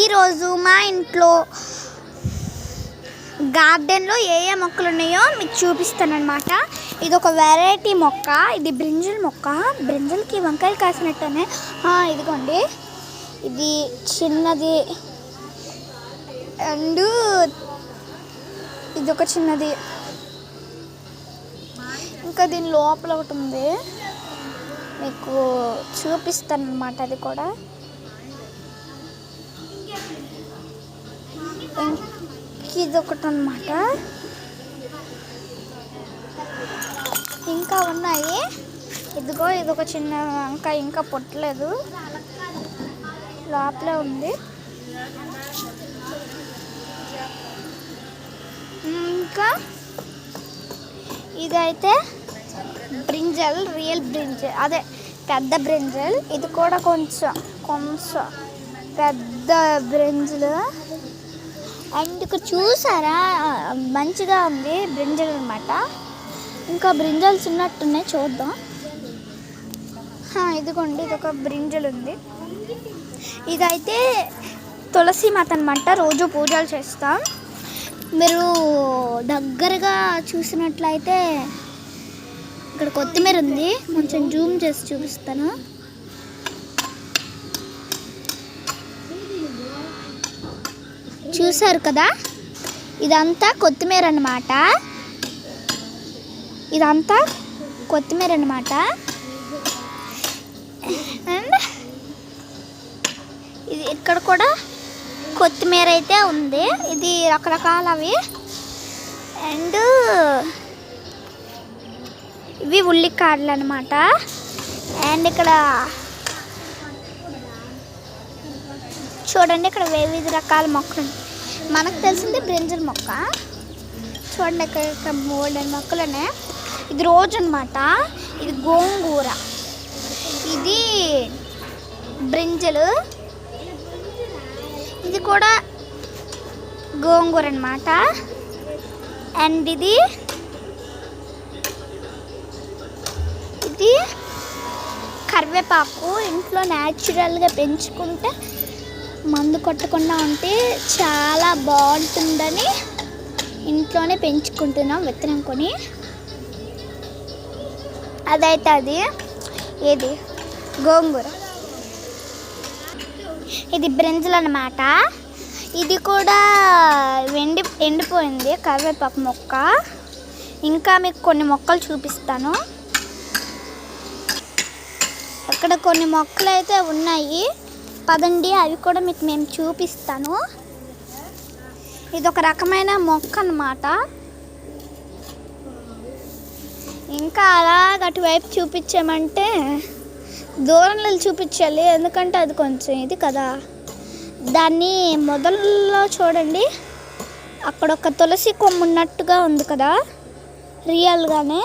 ఈరోజు మా ఇంట్లో గార్డెన్లో ఏ మొక్కలు ఉన్నాయో మీకు చూపిస్తానన్నమాట. ఇది ఒక వెరైటీ మొక్క, ఇది బ్రింజల్ మొక్క. బ్రింజల్కి వంకాయలు కాసినట్టునే. ఇదిగోండి, ఇది చిన్నది అండ్ ఇది ఒక చిన్నది, ఇంకా దీని లోపల ఒకటి ఉంది, మీకు చూపిస్తాను అన్నమాట. అది కూడా ఇది ఒకటి అన్నమాట. ఇంకా ఉన్నాయి. ఇదిగో ఇదొక చిన్న వంకాయ, ఇంకా పుట్టలేదు, లోపలే ఉంది. ఇంకా ఇదైతే బ్రింజల్, రియల్ బ్రింజల్, అదే పెద్ద బ్రింజల్. ఇది కూడా కొంచెం పెద్ద బ్రింజల్. అండ్ ఇక్కడ చూసారా, మంచిగా ఉంది బ్రింజల్ అనమాట. ఇంకా బ్రింజల్స్ ఉన్నట్టున్నాయి, చూద్దాం. ఇదిగోండి, ఇదొక బ్రింజల్ ఉంది. ఇదైతే తులసి మాత అనమాట, రోజు పూజలు చేస్తాం. మీరు దగ్గరగా చూసినట్లయితే ఇక్కడ కొత్తిమీర ఉంది, కొంచెం జూమ్ చేసి చూపిస్తాను. చూసారు కదా, ఇదంతా కొత్తిమీర అన్నమాట. అండ్ ఇది ఇక్కడ కూడా కొత్తిమీర అయితే ఉంది. ఇది రకరకాలవి. అండ్ ఇవి ఉల్లికాడలు అన్నమాట. అండ్ ఇక్కడ చూడండి, ఇక్కడ వివిధ రకాల మొక్కలు. మనకు తెలిసింది బ్రింజల్ మొక్క. చూడండి, ఇక్కడ 3 మొక్కలునే. ఇది రోజు అన్నమాట. ఇది గోంగూర, ఇది బ్రింజలు, ఇది కూడా గోంగూర అన్నమాట. అండ్ ఇది కరివేపాకు. ఇంట్లో న్యాచురల్గా పెంచుకుంటే, మందు కొట్టకుండా ఉంటే చాలా బాగుంటుందని ఇంట్లోనే పెంచుకుంటున్నాం విత్తనం కొని. అదైతే అది ఏది గోంగూర, ఇది బ్రింజల్ అన్నమాట. ఇది కూడా ఎండిపోయింది కరివేపాకు మొక్క. ఇంకా మీకు కొన్ని మొక్కలు చూపిస్తాను. అక్కడ కొన్ని మొక్కలు అయితే ఉన్నాయి, పదండి, అవి కూడా మీకు మేము చూపిస్తాను. ఇది ఒక రకమైన మొక్క అన్నమాట. ఇంకా అలా అటువైపు చూపించామంటే దూరంలో చూపించాలి, ఎందుకంటే అది కొంచెం ఇది కదా. దాన్ని మొదల్లో చూడండి, అక్కడ ఒక తులసి కొమ్ము ఉన్నట్టుగా ఉంది కదా, రియల్గానే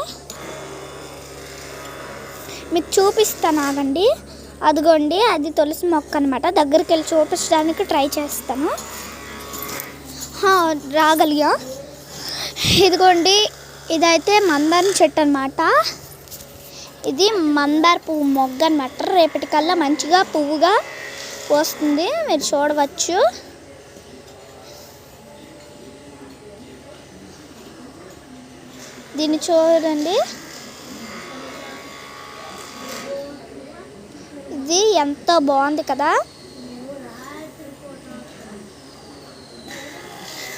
మీకు చూపిస్తాను, ఆగండి. అదిగోండి, అది తులసి మొక్క అనమాట. దగ్గరికి వెళ్ళి చూపించడానికి ట్రై చేస్తాను. రాగలిగా. ఇదిగోండి, ఇదైతే మందారం చెట్టు అనమాట. ఇది మందార పువ్వు మొగ్గ అనమాట. రేపటికల్లా మంచిగా పువ్వుగా వస్తుంది, మీరు చూడవచ్చు. దీన్ని చూడండి, ఇది ఎంతో బాగుంది కదా.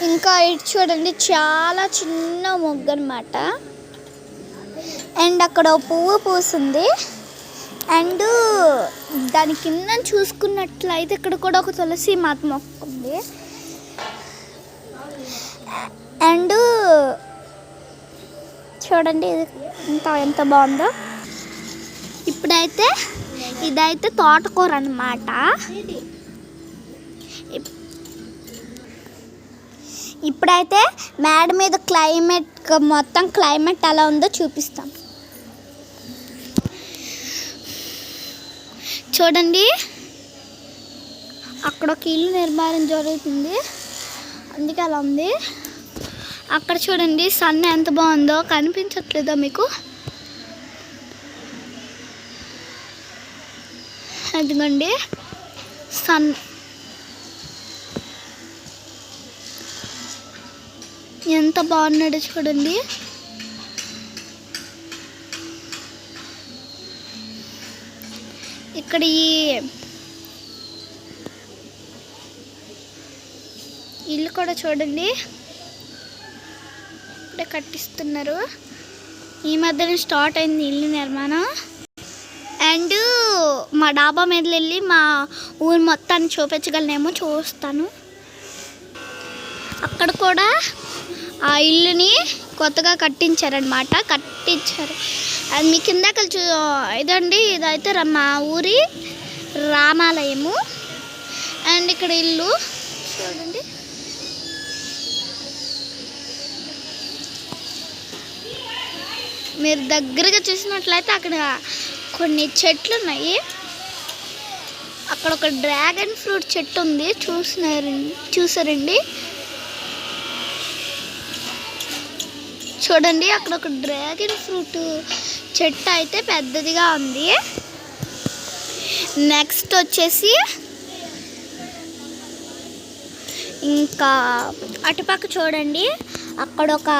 ఇంకా ఇటు చూడండి, చాలా చిన్న మొగ్గ అనమాట. అండ్ అక్కడ పువ్వు పూసింది. అండ్ దాని కింద చూసుకున్నట్లయితే ఇక్కడ కూడా ఒక తులసి మాత మొక్క ఉంది. అండ్ చూడండి, ఇది ఎంత బాగుందో. ఇదైతే తోటకూర అన్నమాట. ఇప్పుడైతే మేడ మీద మొత్తం క్లైమేట్ ఎలా ఉందో చూపిస్తాం. చూడండి, అక్కడ ఒక ఇల్లు నిర్మాణం జరుగుతుంది, అందుకే అలా ఉంది. అక్కడ చూడండి, సన్ ఎంత బాగుందో, కనిపించట్లేదా మీకు? అదిగోండి సన్ ఎంత బాగున్నాడో చూడండి. ఇక్కడ ఈ ఇల్లు కూడా చూడండి, ఇప్పుడే కట్టిస్తున్నారు. ఈ మధ్యన స్టార్ట్ అయింది ఇల్లు నిర్మాణం. అండ్ మా డాబా మీద వెళ్ళి మా ఊరు మొత్తాన్ని చూపించగలనేమో, చూస్తాను. అక్కడ కూడా ఆ ఇల్లుని కొత్తగా కట్టించారనమాట. అది మీ కిందకి ఇదండి, ఇదైతే మా ఊరి రామాలయము. అండ్ ఇక్కడ ఇల్లు చూడండి. మీరు దగ్గరగా చూసినట్లయితే అక్కడ కొన్ని చెట్లు ఉన్నాయి. అక్కడ ఒక డ్రాగన్ ఫ్రూట్ చెట్టు ఉంది, చూసారండి. చూడండి, అక్కడ ఒక డ్రాగన్ ఫ్రూట్ చెట్టు అయితే పెద్దదిగా ఉంది. నెక్స్ట్ వచ్చేసి ఇంకా అటుపక్క చూడండి, అక్కడ ఒక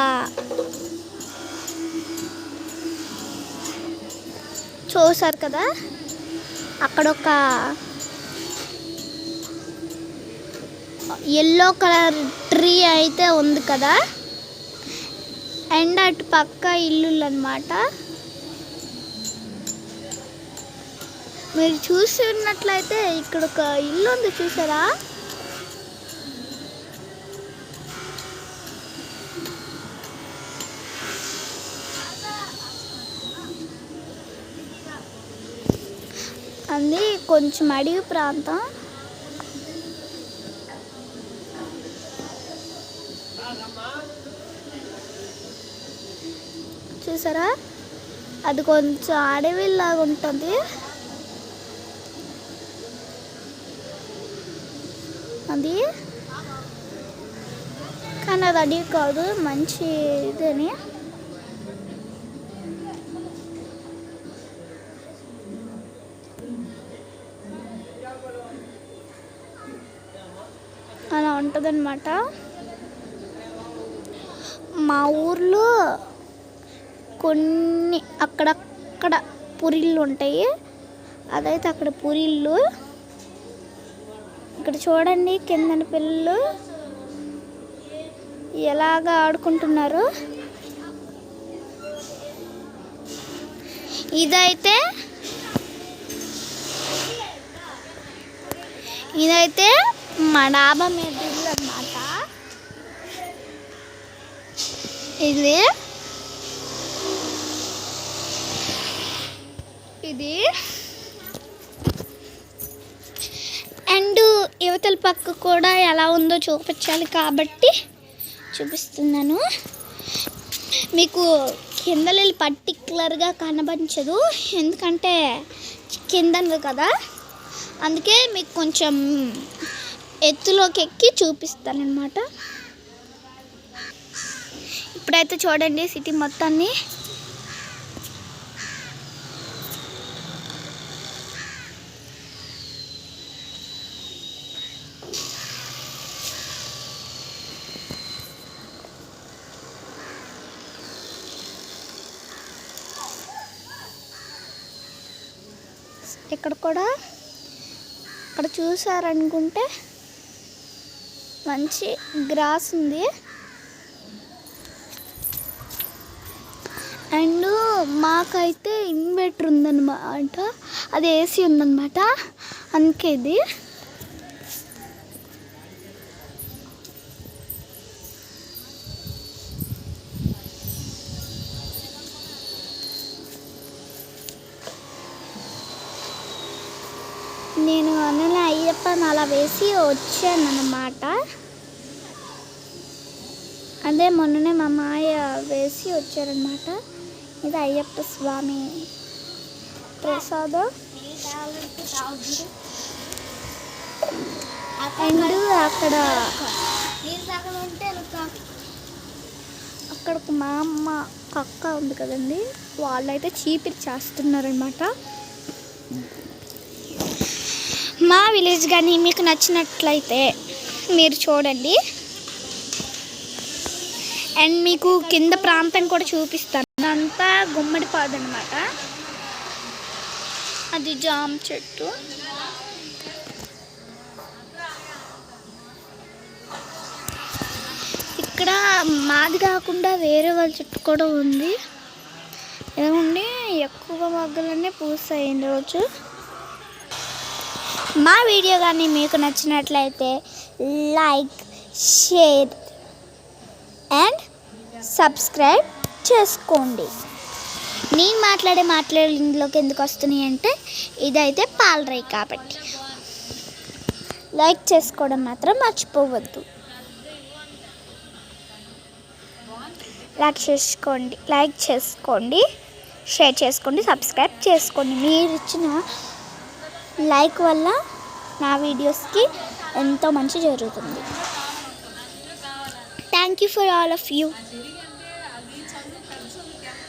చూసారు కదా, అక్కడ ఒక ఎల్లో కలర్ ట్రీ అయితే ఉంది కదా. అండ్ అటు పక్క ఇల్లులు అన్నమాట. మీరు చూసినట్లయితే ఇక్కడ ఒక ఇల్లు ఉంది, చూసారా? అది కొంచెం అడవి ప్రాంతం. చూసారా, అది కొంచెం అడవిలాగా ఉంటుంది. అది కానీ అది అడవి కాదు, మంచి ఇదని. అలా ఉంటుందన్నమాట. మా ఊర్లో కొన్ని అక్కడక్కడ పూరిళ్ళు ఉంటాయి. అదైతే అక్కడ పూరిళ్ళు. ఇక్కడ చూడండి, కిందన పిల్లలు ఎలాగా ఆడుకుంటున్నారు. ఇదైతే మా డాబా మీద ఇల్లు అన్నమాట. ఇది అండ్ యువతల పక్క కూడా ఎలా ఉందో చూపించాలి కాబట్టి చూపిస్తున్నాను. మీకు కింద పర్టికులర్గా కనబడించదు, ఎందుకంటే కింద కదా. అందుకే మీకు కొంచెం ఎత్తులోకి ఎక్కి చూపిస్తానన్నమాట. ఇప్పుడైతే చూడండి సిటీ మొత్తాన్ని. ఇక్కడ కూడా అక్కడ చూసారనుకుంటే మంచి గ్రాస్ ఉంది. అండ్ మాకైతే ఇన్వర్టర్ ఉందన్నమాట, అది ఏసీ ఉందన్నమాట. అందుకే ఇది నేను అన్న అయ్యప్పని అలా వేసి వచ్చాను అన్నమాట. అదే మొన్ననే మా మాయ వేసి వచ్చారనమాట. ఇది అయ్యప్ప స్వామి ప్రసాదం. అండ్ అక్కడ మా అమ్మ అక్క ఉంది కదండి, వాళ్ళైతే చీపిరి చేస్తున్నారనమాట. మా విలేజ్ కానీ మీకు నచ్చినట్లయితే మీరు చూడండి. అండ్ మీకు కింద ప్రాంతం కూడా చూపిస్తాను. అదంతా గుమ్మడి పాదు అనమాట. అది జామ చెట్టు. ఇక్కడ మాది కాకుండా వేరే వాళ్ళ చెట్టు కూడా ఉంది. ఏమండి ఎక్కువ మొగ్గలన్నీ పూసాయి రోజు. మా వీడియో కానీ మీకు నచ్చినట్లయితే లైక్, షేర్ అండ్ సబ్స్క్రైబ్ చేసుకోండి. నేను మాట్లాడే ఇందులోకి ఎందుకు వస్తున్నాయి అంటే ఇదైతే పాలరాయి కాబట్టి. లైక్ చేసుకోవడం మాత్రం మర్చిపోవద్దు. లైక్ చేసుకోండి, షేర్ చేసుకోండి, సబ్స్క్రైబ్ చేసుకోండి. మీరు ఇచ్చిన లైక్ వల్ల నా వీడియోస్కి ఎంతో మంచి జరుగుతుంది. Thank you for all of you.